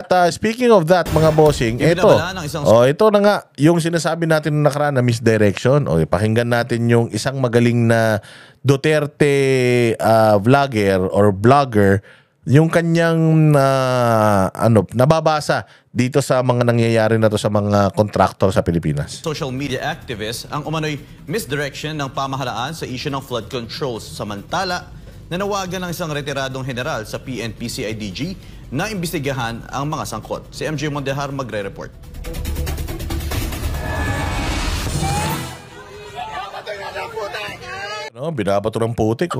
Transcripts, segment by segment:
At speaking of that, mga bossing, ito na nga, yung sinasabi natin na nakaraan na misdirection. Pakinggan natin yung isang magaling na Duterte vlogger or blogger, yung kanyang nababasa dito sa mga nangyayari na to sa mga kontraktor sa Pilipinas. Social media activists ang umano'y misdirection ng pamahalaan sa issue ng flood controls, samantala nanawagan ng isang retiradong general sa PNP-CIDG na imbestigahan ang mga sangkot. Si MJ Mondehar magre-report. Binabato ng putik.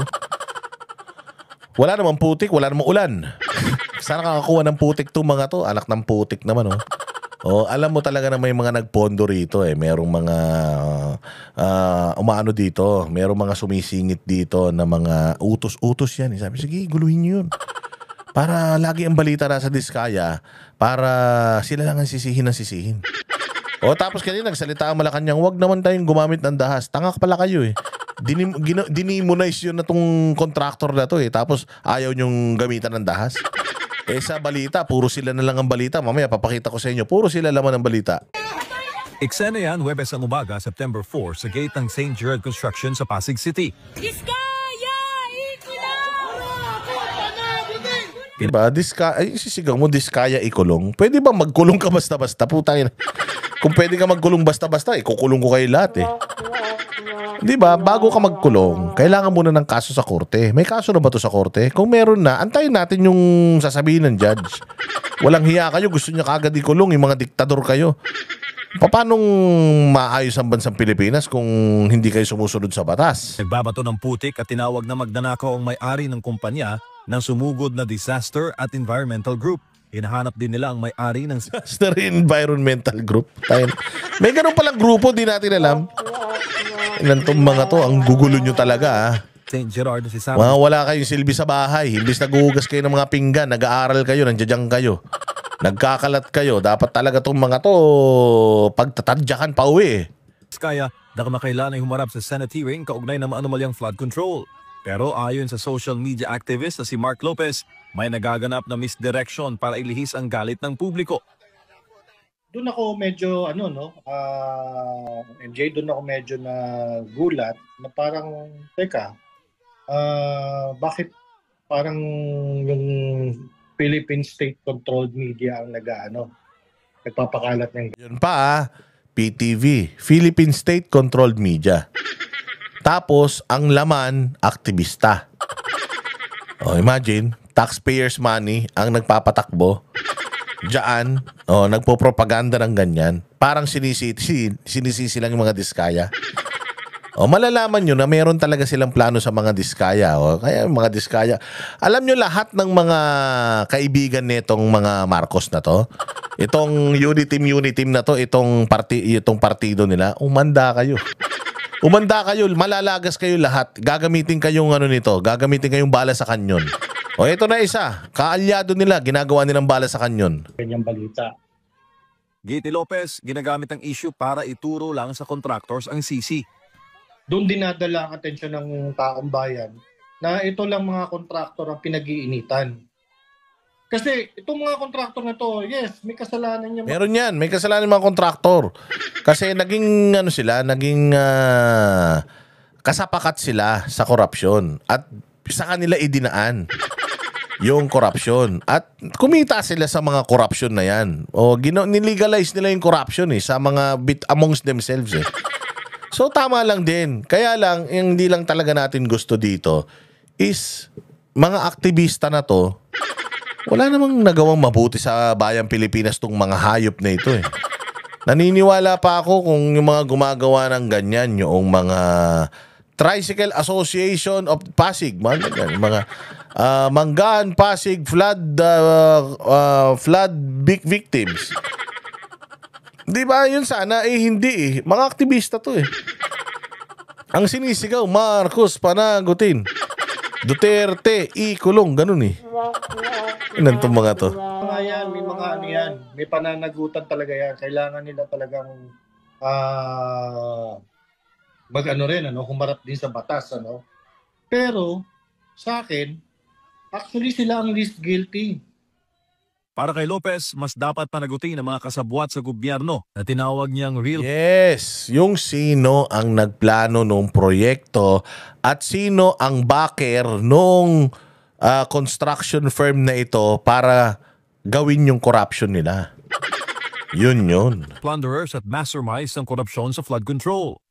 Wala namang putik, wala namang ulan. Sana kakakuha ng putik to mga to. Anak ng putik naman. Alam mo talaga na may mga nagpondo rito. Merong mga umaano dito. Merong mga sumisingit dito na mga utos-utos yan. Sabi, sige, guluhin nyo yun. Para lagi ang balita na sa Diskaya, para sila lang ang sisihin ng sisihin. Tapos kanina nagsalita ang Malacanang, wag naman tayong gumamit ng dahas. Tanga pala kayo Dinimonize yun na tong contractor na to Tapos ayaw nyong gamitan ng dahas. Sa balita, puro sila na lang ang balita. Mamaya papakita ko sa inyo, puro sila laman ng balita. Eksena yan, Huwebes ang umaga, September 4, sa gate ng St. Gerard Construction sa Pasig City. Diskaya! Diba? Sisigaw mo, Diskaya ikulong. Pwede ba magkulong ka basta-basta? Putangin. Kung pwede ka magkulong basta-basta, kukulong ko kayo lahat Diba? Bago ka magkulong, kailangan muna ng kaso sa korte. May kaso na ba to sa korte? Kung meron na, antayin natin yung sasabihin ng judge. Walang hiya kayo, gusto niya kagad ikulong, yung mga diktador kayo. Paano maayos ang bansang Pilipinas kung hindi kayo sumusunod sa batas? Nagbabato ng putik at tinawag na magnanakaw ang may-ari ng kumpanya ng sumugod na Disaster at Environmental Group. Hinahanap din nila ang may-ari ng Disaster Environmental Group. May ganun palang grupo, di natin alam. Ilan tong mga to, ang gugulo nyo talaga St. Gerard na si Sam. Wala kayong silbi sa bahay. Imbis naguhugas kayo ng mga pinggan, nag-aaral kayo, nandiyan kayo. Nagkakalat kayo. Dapat talaga tong mga to pagtatadyakan pa uwi. Kaya na kamakailan ay humarap sa Senate hearing kaugnay ng maanumalyang flood control. Pero ayon sa social media activist na si Mark Lopez, may nagaganap na misdirection para ilihis ang galit ng publiko. Doon ako medyo MJ, doon ako medyo nagulat na parang bakit parang yung Philippine state-controlled media ang nagpapakalat ng yun pa PTV, Philippine State-Controlled Media. Tapos ang laman aktivista. Imagine, taxpayers money ang nagpapatakbo diyan, nagpo-propaganda ng ganyan. Parang sinisisi lang yung mga Diskaya. Malalaman nyo na meron talaga silang plano sa mga Diskaya. Kaya mga Diskaya, alam nyo lahat ng mga kaibigan nitong mga Marcos na to, itong uniteam na to, itong partido nila, umanda kayo. Malalagas kayo lahat. Gagamitin kayong gagamitin kayong bala sa kanyon. Ito na isa, kaalyado nila, ginagawa nilang bala sa kanyon. Kanyang balita. Giti Lopez, ginagamit ang issue para ituro lang sa contractors ang sisi. Doon dinadala ang atensyon ng taong bayan na ito lang mga kontraktor ang pinag-iinitan. Kasi itong mga kontraktor na to, yes, may kasalanan niya. Meron yan, may kasalanan mga kontraktor. Kasi naging kasapakat sila sa korupsyon at sa kanila idinaan yung korupsyon. At kumita sila sa mga korupsyon na yan. Nilegalize nila yung korupsyon sa mga amongst themselves So tama lang din. Kaya lang, yung hindi lang talaga natin gusto dito is mga aktivista na to, wala namang nagawang mabuti sa bayang Pilipinas tong mga hayop na ito Naniniwala pa ako kung yung mga gumagawa ng ganyan, yung mga Tricycle Association of Pasig, mga Manggaan Pasig flood victims. Di ba yun sana? Hindi mga aktivista to Ang sinisigaw, Marcos panagutin, Duterte ikulong, ganun Ilan tong mga to? May mga may pananagutan talaga yan. Kailangan nila talagang humarap din sa batas, Pero sa akin, actually sila ang least guilty. Para kay Lopez, mas dapat panagutin ng mga kasabwat sa gobyerno na tinawag niyang real Yes, yung sino ang nagplano nung proyekto at sino ang backer nung construction firm na ito para gawin yung corruption nila. Yun. plunderers at masterminds ng korupsyon sa flood control.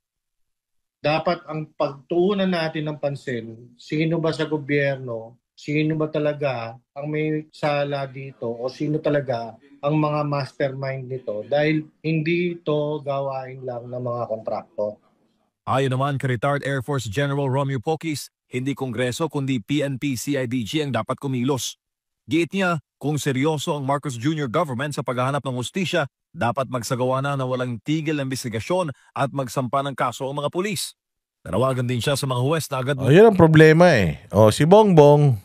Dapat ang pagtuunan natin ng pansin, sino ba sa gobyerno, sino ba talaga ang may sala dito o sino talaga ang mga mastermind nito dahil hindi ito gawain lang ng mga kontrakto. Ayon naman kay retired Air Force General Romeo Poquis, hindi Kongreso kundi PNP-CIDG ang dapat kumilos. Giit niya, kung seryoso ang Marcos Jr. government sa paghahanap ng hustisya, dapat magsagawa na walang tigil na investigasyon at magsampa ng kaso ang mga pulis. Nanawagan din siya sa mga huwes na agad Yun ang problema eh. Si Bongbong,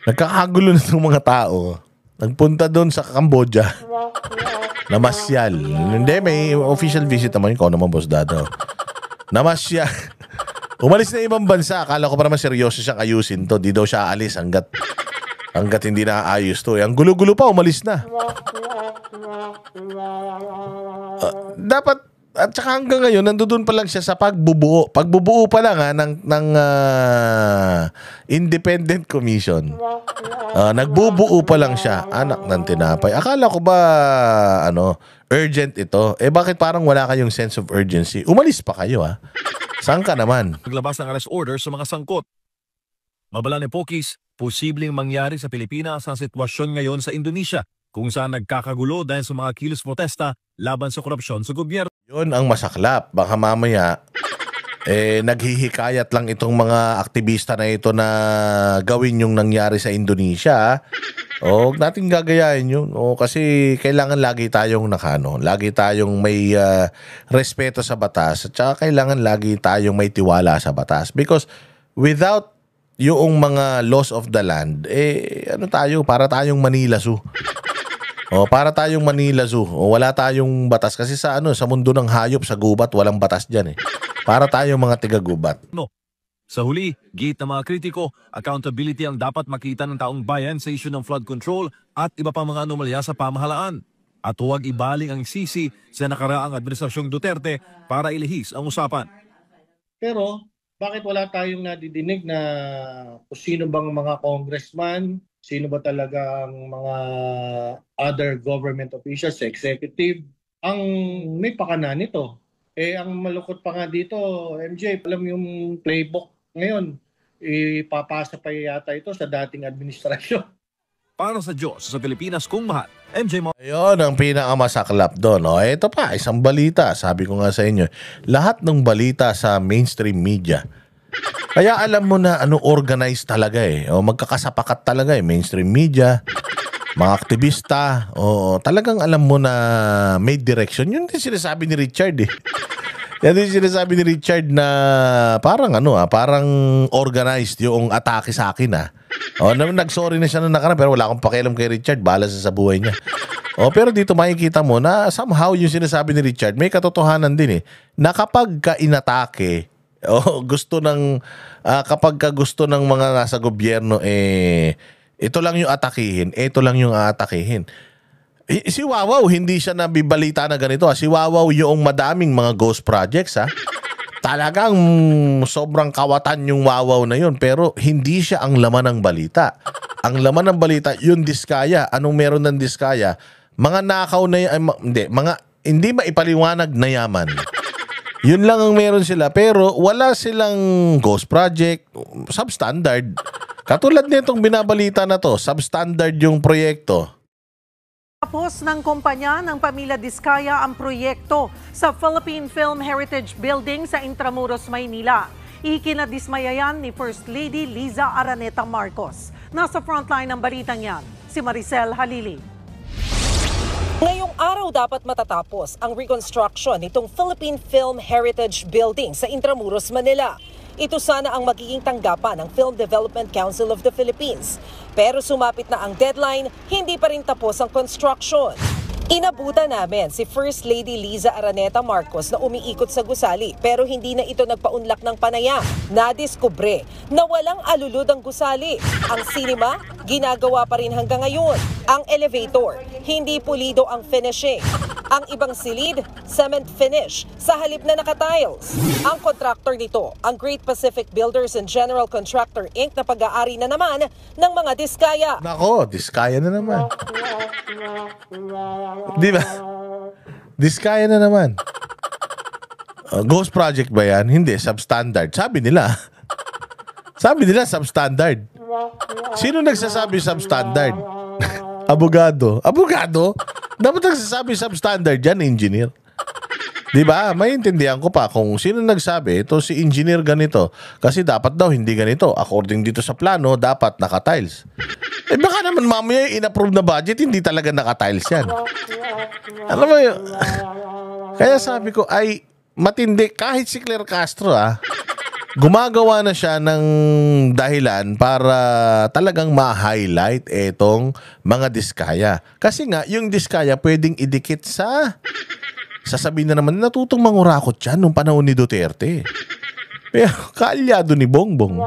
nagkakagulo na itong mga tao. Nagpunta doon sa Cambodia. Namasyal. Hindi, may official visit naman. Ikaw naman, Boss Dado. Namasyal. Umalis na ibang bansa. Akala ko pa naman seryoso siyang ayusin to. Di daw siya aalis hanggat hindi na ayos to. Ang gulo-gulo pa, umalis na. Dapat, at saka hanggang ngayon, nandoon pa lang siya sa pagbubuo. Pagbubuo pa lang ng independent commission. Nagbubuo pa lang siya. Anak ng tinapay. Akala ko ba, urgent ito? Bakit parang wala kayong sense of urgency? Umalis pa kayo, ha? Saan ka naman? maglabas ng arrest order sa mga sangkot. Mabala ni Poquis, posibleng mangyari sa Pilipinas ang sitwasyon ngayon sa Indonesia, kung saan nagkakagulo dahil sa mga kilos protesta laban sa korupsyon sa gobyerno. Yun ang masaklap. Baka mamaya, naghihikayat lang itong mga aktivista na ito na gawin yung nangyari sa Indonesia. Huwag natin gagayahin yun. Kasi kailangan lagi tayong lagi tayong may respeto sa batas at saka kailangan lagi tayong may tiwala sa batas. Because without yung mga laws of the land, para tayong Manila Zoo. Para tayong Manila Zoo. Wala tayong batas. Kasi sa mundo ng hayop, sa gubat, walang batas dyan eh. Para tayong mga tiga-gubat. Sa huli, giit ng mga kritiko, accountability ang dapat makita ng taong bayan sa issue ng flood control at iba pang mga anomalya sa pamahalaan. At huwag ibaling ang sisi sa nakaraang administrasyong Duterte para ilihis ang usapan. Pero bakit wala tayong nadidinig na kung sino bang mga congressman, sino ba talaga ang mga other government officials, executive, ang may pakana nito? Ang malukot pa nga dito, MJ, alam yung playbook ngayon, ipapasa pa yata ito sa dating administrasyon. Para sa Diyos, sa Pilipinas kung mahal, MJ Mo. Ayun, ang pinakamasaklap doon. Ito pa, isang balita. Sabi ko nga sa inyo, lahat ng balita sa mainstream media. Kaya alam mo na organized talaga eh. Magkakasapakat talaga eh. Mainstream media, mga aktivista. Talagang alam mo na may direction. Yun din sinasabi ni Richard eh. Yan din sinasabi ni Richard na parang parang organized yung atake sa akin ah. Nag-sorry na siya na nakaraan pero wala akong pakialam kay Richard. Bahala sa buhay niya. Pero dito makikita mo na somehow yung sinasabi ni Richard may katotohanan din eh. Na kapag ka-inatake, kapag gusto ng mga nasa gobyerno ito lang yung atakihin, ito lang yung aatakihin. Si Wawaw, hindi siya nabibalita na ganito. Si Wawaw yung madaming mga ghost projects ha. Talagang sobrang kawatan yung Wawaw na yun pero hindi siya ang laman ng balita. Ang laman ng balita, yung diskaya. Anong meron ng diskaya? Mga nakaw na hindi maipaliwanag na yaman. Yun lang ang meron sila pero wala silang ghost project, substandard. Katulad nitong binabalita na to, substandard yung proyekto. Tapos ng kumpanya ng Pamilya Diskaya ang proyekto sa Philippine Film Heritage Building sa Intramuros, Maynila. Ikinadismaya yan ni First Lady Liza Araneta Marcos. Nasa frontline ng balitang yan, si Maricel Halili. Ngayong araw dapat matatapos ang reconstruction nitong Philippine Film Heritage Building sa Intramuros, Manila. Ito sana ang magiging tanggapan ng Film Development Council of the Philippines. Pero sumapit na ang deadline, hindi pa rin tapos ang construction. Inabutan namin si First Lady Liza Araneta Marcos na umiikot sa gusali pero hindi na ito nagpaunlak ng panayam. Nadiskubre na walang alulod ang gusali. Ang sinima, ginagawa pa rin hanggang ngayon. Ang elevator, hindi pulido ang finishing. Ang ibang silid, cement finish sa halip na naka-tiles. Ang contractor nito, ang Great Pacific Builders and General Contractor Inc. na pag-aari na naman ng mga diskaya. Nako, diskaya na naman. Di ba? Diskaya na naman. Ghost project ba yan? Hindi, substandard. Sabi nila. Sabi nila, substandard. Sino nagsasabi substandard? Abogado. Abogado? Dapat nagsasabi substandard yan, engineer. Di ba? Maintindihan ko pa kung sino nagsabi, ito si engineer ganito. Kasi dapat daw hindi ganito. According dito sa plano, dapat naka-tiles. Eh baka naman mamaya in-approve na budget, hindi talaga naka-tiles yan. Alam mo yun? Kaya sabi ko, ay matindi. Kahit si Claire Castro, gumagawa na siya ng dahilan para talagang ma-highlight etong mga diskaya. Kasi nga, yung diskaya pwedeng idikit sa... Sasabihin na naman, natutong mangurakot yan nung panahon ni Duterte. Pero kaalyado ni Bongbong.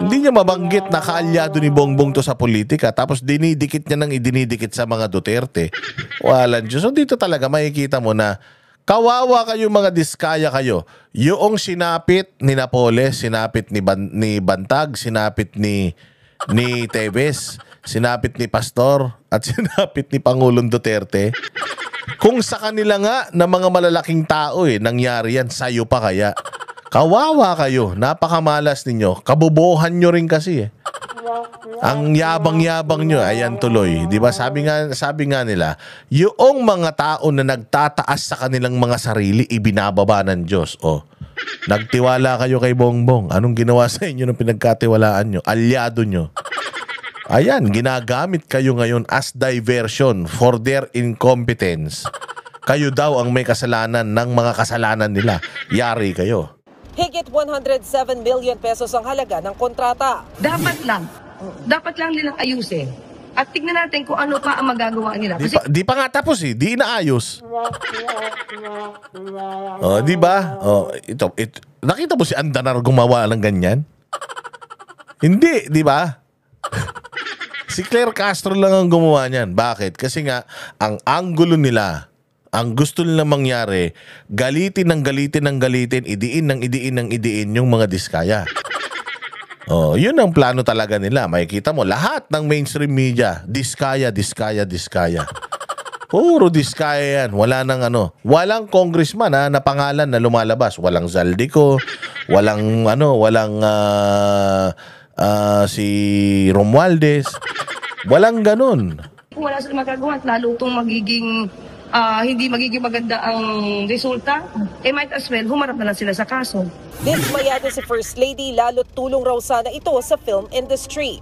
Hindi niya mabanggit na kaalyado ni Bongbong to sa politika. Tapos dinidikit niya nang idinidikit sa mga Duterte. Walang Diyos. So dito talaga makikita mo na kawawa kayo mga diskaya kayo. Yung sinapit ni Napoles, sinapit ni Bantag, sinapit ni Teves, sinapit ni Pastor, at sinapit ni Pangulong Duterte. Kung sa kanila nga na mga malalaking tao nangyari yan, sayo pa kaya. Kawawa kayo, napakamalas ninyo. Kabobohan nyo rin kasi Ang yabang-yabang nyo, ayan tuloy. Di ba? Sabi nga nila, yung mga tao na nagtataas sa kanilang mga sarili, ibinababa ng Diyos. Nagtiwala kayo kay Bongbong. Anong ginawa sa inyo ng pinagkatiwalaan nyo? Alyado nyo. Ayan, ginagamit kayo ngayon as diversion for their incompetence. Kayo daw ang may kasalanan ng mga kasalanan nila. Yari kayo. Higit 107 million pesos ang halaga ng kontrata. Dapat lang nilang ayusin. At tignan natin kung ano pa ang magagawa nila. Di pa nga tapos di inaayos. Di ba? Ito, nakita mo si Andanar gumawa ng ganyan? Hindi, di ba? Si Claire Castro lang ang gumawa niyan. Bakit? Kasi nga, ang anggulo nila, ang gusto nila mangyari, galitin, idiin yung mga diskaya. Yun ang plano talaga nila. Makikita mo, lahat ng mainstream media, diskaya. Puro diskaya yan. Walang congressman na pangalan na lumalabas. Walang Zaldico, walang si Romualdez. Walang ganun. Kung wala silang magagawa at lalo itong hindi magiging maganda ang resulta, might as well humarap na lang sila sa kaso. Dismayado si First Lady, lalo't tulong raw sana ito sa film industry.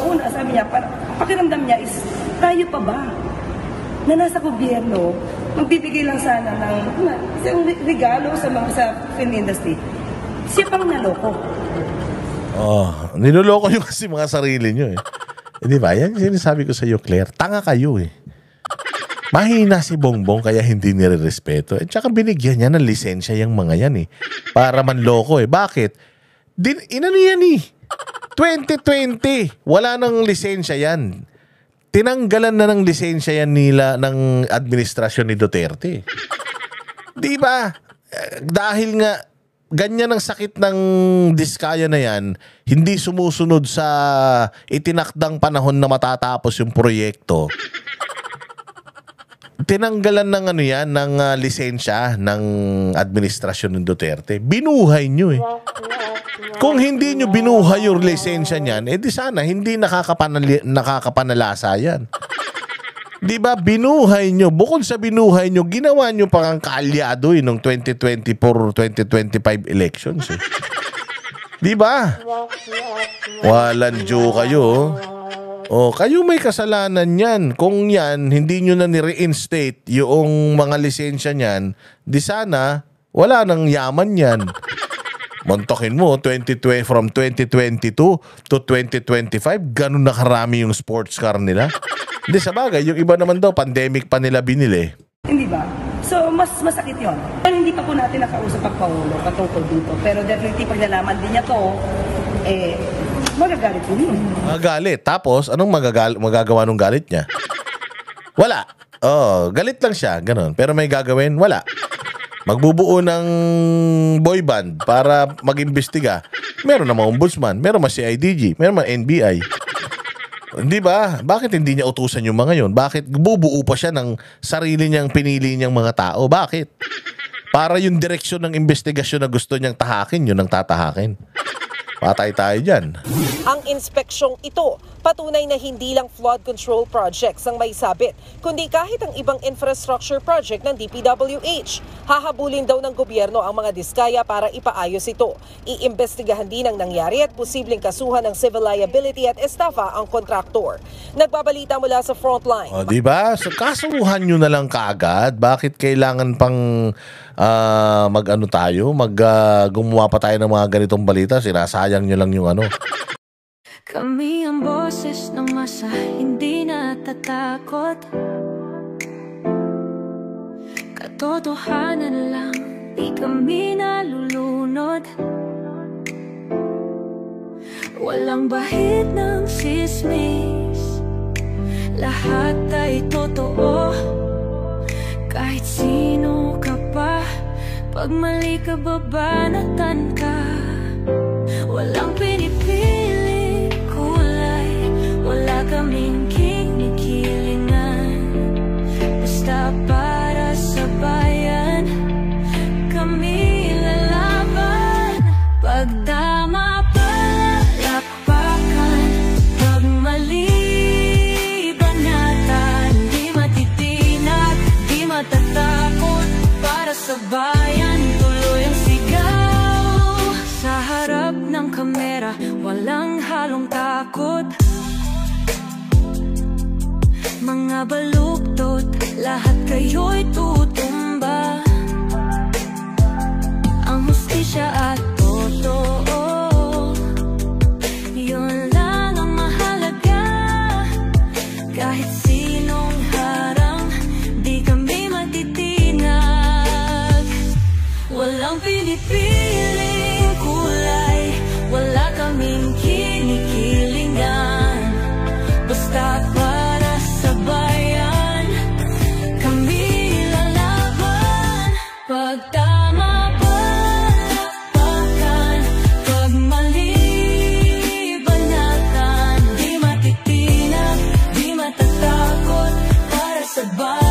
Una, sabi niya, pakiramdam niya is, tayo pa ba na nasa gobyerno, magbibigay lang sana ng isang regalo sa film industry. Siya pang naloko. Niloloko nyo kasi mga sarili nyo Di ba? Yan sinasabi ko sa iyo, Claire. Tanga kayo Mahina si Bongbong kaya hindi nire-respeto. At saka binigyan niya ng lisensya yung mga yan para manloko Bakit? Inano yan 2020. Wala nang lisensya yan. Tinanggalan na ng lisensya yan nila ng administrasyon ni Duterte. Di ba? Dahil nga ganyan ang sakit ng diskaya na yan, hindi sumusunod sa itinakdang panahon na matatapos yung proyekto. Tinanggalan ng ng lisensya ng administrasyon ng Duterte. Binuhay nyo Kung hindi nyo binuhay yung lisensya niyan, di sana hindi nakakapanalasa yan. Di ba, binuhay nyo. Bukod sa binuhay nyo, ginawa nyo pang ang kaalyado noong 2024-2025 elections. Di ba? Walang Diyo kayo. Kayo may kasalanan yan. Kung yan, hindi nyo na ni-reinstate yung mga lisensya niyan, di sana, wala nang yaman yan. Montokin mo, from 2022 to 2025, ganun na karami yung sports car nila. Hindi, sa bagay, yung iba naman daw, pandemic pa nila binili. Hindi ba? So, mas masakit yun. Pero hindi pa po natin nakausap ang Pangulo patungkol dito. Pero definitely, pag nalaman din niya to, magagalit din yun. Magagalit. Tapos, anong magagawa nung galit niya? Wala. Oh, galit lang siya, ganun. Pero may gagawin? Wala. Magbubuo ng boy band para mag-imbestiga. Meron namang ombudsman, meron mas CIDG, meron namang NBI. Hindi ba? Bakit hindi niya utusan yung mga yun? Bakit bubuo pa siya ng sarili niyang pinili niyang mga tao? Bakit? Para yung direksyon ng investigasyon na gusto niyang tahakin, yun ang tatahakin. Patay tayo dyan. Ang inspeksyong ito, patunay na hindi lang flood control projects ang may sabit, kundi kahit ang ibang infrastructure project ng DPWH. Hahabulin daw ng gobyerno ang mga diskaya para ipaayos ito. Iimbestigahan din ang nangyari at posibleng kasuhan ng civil liability at estafa ang kontraktor. Nagbabalita mula sa frontline. O, diba? So, kasuhan nyo na lang kaagad. Bakit kailangan pang gumawa pa tayo ng mga ganitong balita? Sinasayang nyo lang yung ano. Kami ang boses ng masa, hindi natatakot. Katotohanan lang, di kami nalulunod. Walang bahid ng sismis, lahat ay totoo. Kahit sino ka pa, pag mali ka babanatan ka. Walang pinipili kulay, wala kaming kinikilingan. Basta para sa bayan, kami lalaban. Pagdama palapakan, pag mali banatan, di matitinag, di matatakot. Para sa bayan, tuloy ang sigaw. Sa harap ng kamera, walang halong takot. Mga baluktot, lahat kayo'y tutumba. Ang hustisya at totoo, yun lang ang mahalaga. Kahit sinong harang, di kami matitinag. Walang pinipiling kulay, wala kaming kinikilingan. Basta para sa bayan, kami lalaban. Pag tama palapakan, pag mali banatan, di matitinag, di matatakot. Para sa bayan.